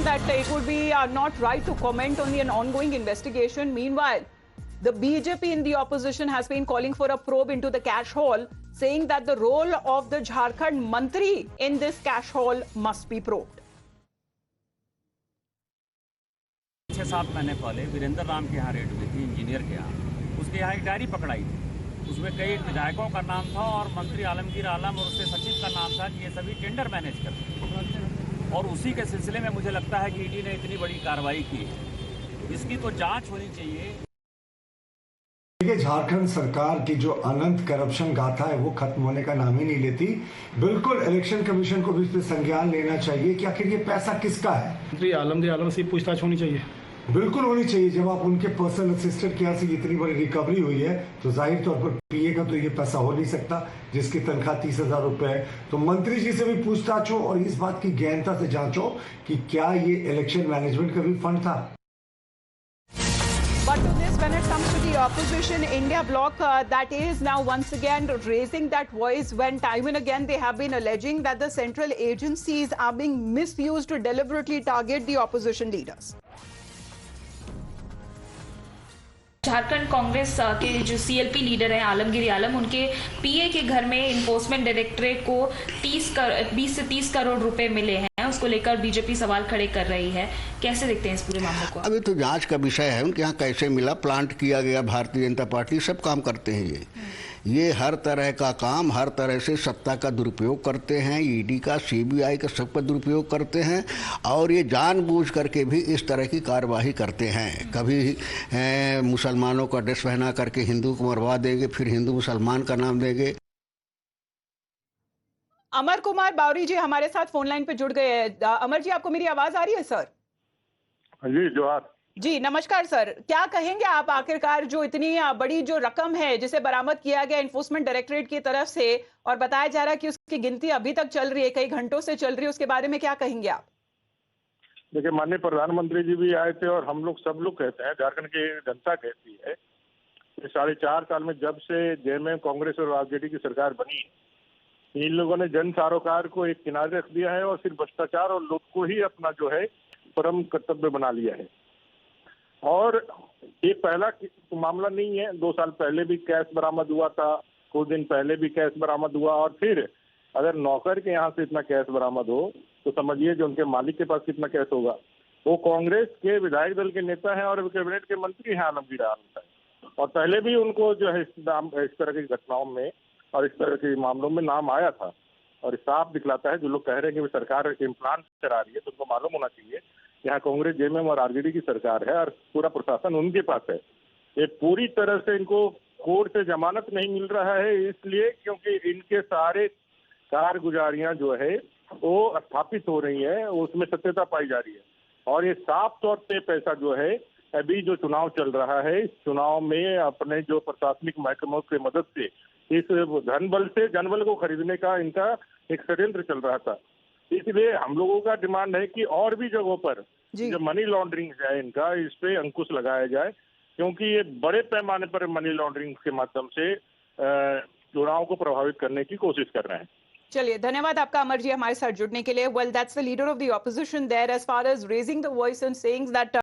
mentioned that it would be not right to comment on an ongoing investigation. Meanwhile, the BJP in the opposition has been calling for a probe into the cash haul, saying that the role of the Jharkhand Mantri in this cash haul must be probed. 6-7 महीने पहले वीरेंद्र राम के यहाँ red हुई थी, engineer के यहाँ। उसके यहाँ एक डायरी पकड़ाई थी, उसमें कई विधायकों का नाम था और मंत्री आलमगीर आलम और उसके सचिव का नाम था कि ये सभी टेंडर मैनेज करते हैं। और उसी के सिलसिले में मुझे लगता है कि ईडी ने इतनी बड़ी कार्रवाई की है, इसकी तो जांच होनी चाहिए। देखिए, झारखंड सरकार की जो अनंत करप्शन गाथा है वो खत्म होने का नाम ही नहीं लेती। बिल्कुल इलेक्शन कमीशन को भी इस पर संज्ञान लेना चाहिए कि आखिर ये पैसा किसका है। मंत्री आलमगीर आलम से पूछताछ होनी चाहिए, बिल्कुल होनी चाहिए। जब आप उनके पर्सनल असिस्टेंट के यहाँ से इतनी बड़ी रिकवरी हुई है तो जाहिर तौर पर पीए का तो ये पैसा हो नहीं सकता जिसकी तनख्वाह 30,000 रुपए है। तो मंत्री जी से भी पूछताछ हो और इस बात की गहनता से जांचो कि क्या ये इलेक्शन मैनेजमेंट का भी फंड था। But to this, when it comes to the opposition, India bloc that is now once again raising that voice when time and again they have been alleging that the central agencies are being misused to deliberately target the opposition leaders. Jharkhand Congress के जो CLP leader हैं आलमगीर आलम, उनके पीए के घर में enforcement directorate को 20 से 30 करोड़ रुपए मिले हैं। उसको लेकर बीजेपी सवाल खड़े कर रही है। कैसे देखते हैं इस पूरे मामले को? अभी तो जांच का विषय है, उनके यहाँ कैसे मिला, प्लांट किया गया, भारतीय जनता पार्टी सब काम करते हैं। ये हर तरह का काम, हर तरह से सत्ता का दुरुपयोग करते हैं, ईडी का, सीबीआई का, सबका दुरुपयोग करते हैं और ये जानबूझ करके भी इस तरह की कार्रवाई करते हैं। कभी मुसलमानों का ड्रेस पहना करके हिंदू को मरवा देंगे, फिर हिंदू मुसलमान का नाम देंगे। अमर कुमार बावरी जी हमारे साथ फोन लाइन पे जुड़ गए हैं। अमर जी, आपको मेरी आवाज आ रही है सर? जी जोहार जी, नमस्कार सर। क्या कहेंगे आप, आखिरकार जो इतनी बड़ी जो रकम है जिसे बरामद किया गया इन्फोर्समेंट डायरेक्टरेट की तरफ से और बताया जा रहा है कि उसकी गिनती अभी तक चल रही है, कई घंटों से चल रही है, उसके बारे में क्या कहेंगे आप? देखिए, माननीय प्रधानमंत्री जी भी आए थे और हम लोग सब लोग कहते हैं, झारखंड की जनता कहती है कि 4.5 साल में जब से जेएमएम कांग्रेस और आरजेडी की सरकार बनी, इन लोगों ने जन सरोकार को एक किनारे रख दिया है और सिर्फ भ्रष्टाचार और लूट को ही अपना जो है परम कर्तव्य बना लिया है। और ये पहला मामला नहीं है, 2 साल पहले भी कैश बरामद हुआ था, कुछ दिन पहले भी कैश बरामद हुआ। और फिर अगर नौकर के यहाँ से इतना कैश बरामद हो तो समझिए जो उनके मालिक के पास कितना कैश होगा। वो कांग्रेस के विधायक दल के नेता हैं और कैबिनेट के मंत्री हैं आलमगीर आलम, और पहले भी उनको जो है इस तरह की घटनाओं में और इस तरह के मामलों में नाम आया था। और साफ दिखलाता है, जो लोग कह रहे हैं कि सरकार इम्प्लान करा रही है, तो उनको मालूम होना चाहिए यहाँ कांग्रेस, जेएमएम और आरजेडी की सरकार है और पूरा प्रशासन उनके पास है। ये पूरी तरह से इनको कोर्ट से जमानत नहीं मिल रहा है, इसलिए क्योंकि इनके सारे कारगुजारियां जो है वो स्थापित हो रही है, उसमें सत्यता पाई जा रही है। और ये साफ तौर पे पैसा जो है, अभी जो चुनाव चल रहा है, इस चुनाव में अपने जो प्रशासनिक महकमों की मदद से इस धन बल से जनबल को खरीदने का इनका एक षड्यंत्र चल रहा था। इसलिए हम लोगों का डिमांड है कि और भी जगहों पर जो मनी लॉन्ड्रिंग है इनका, इस पे अंकुश लगाया जाए, क्योंकि ये बड़े पैमाने पर मनी लॉन्ड्रिंग के माध्यम से चुनाव को प्रभावित करने की कोशिश कर रहे हैं। चलिए, धन्यवाद आपका अमर जी हमारे साथ जुड़ने के लिए। Well, that's the leader of the opposition there as far as raising the voice and saying that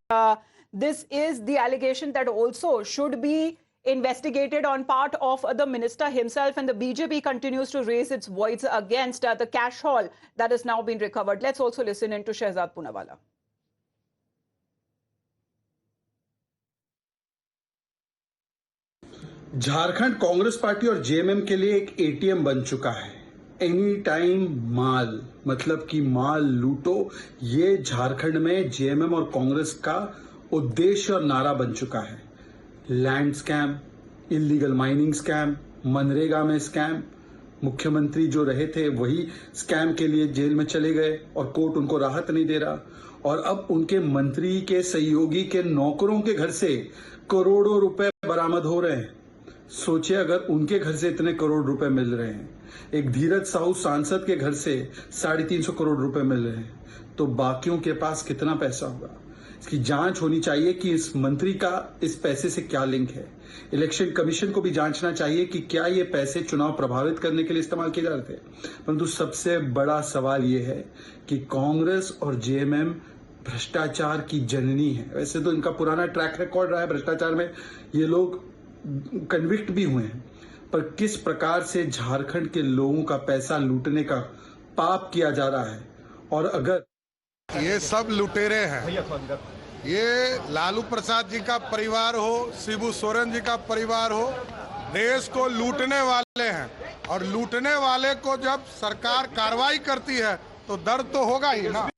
this is the allegation that also should be investigated on part of the minister himself, and the BJP continues to raise its voice against the cash haul that has now been recovered. Let's also listen into Shehzad Poonawalla. Jharkhand Congress party और JMM के लिए एक ATM बन चुका है। Any time माल, मतलब कि माल लूटो, ये झारखंड में जेएमएम और कांग्रेस का उद्देश्य और नारा बन चुका है। Land scam, illegal mining scam, MNREGA में स्कैम, मुख्यमंत्री जो रहे थे वही स्कैम के लिए जेल में चले गए और कोर्ट उनको राहत नहीं दे रहा, और अब उनके मंत्री के सहयोगी के नौकरों के घर से करोड़ों रुपए बरामद हो रहे हैं। सोचिए, अगर उनके घर से इतने करोड़ रुपए मिल रहे हैं, एक धीरज साहू सांसद के घर से 350 करोड़ रुपए मिल रहे हैं, तो बाकियों के पास कितना पैसा होगा? इसकी जांच होनी चाहिए कि इस मंत्री का इस पैसे से क्या लिंक है। इलेक्शन कमीशन को भी जांचना चाहिए कि क्या ये पैसे चुनाव प्रभावित करने के लिए इस्तेमाल किए जा रहे थे। परंतु सबसे बड़ा सवाल ये है कि कांग्रेस और जेएमएम भ्रष्टाचार की जननी है। वैसे तो इनका पुराना ट्रैक रिकॉर्ड रहा है भ्रष्टाचार में, ये लोग कन्विक्ट भी हुए हैं, पर किस प्रकार से झारखंड के लोगों का पैसा लूटने का पाप किया जा रहा है। और अगर ये सब लुटेरे हैं, ये लालू प्रसाद जी का परिवार हो, शिबू सोरेन जी का परिवार हो, देश को लूटने वाले हैं। और लूटने वाले को जब सरकार कार्रवाई करती है तो दर्द तो होगा ही ना।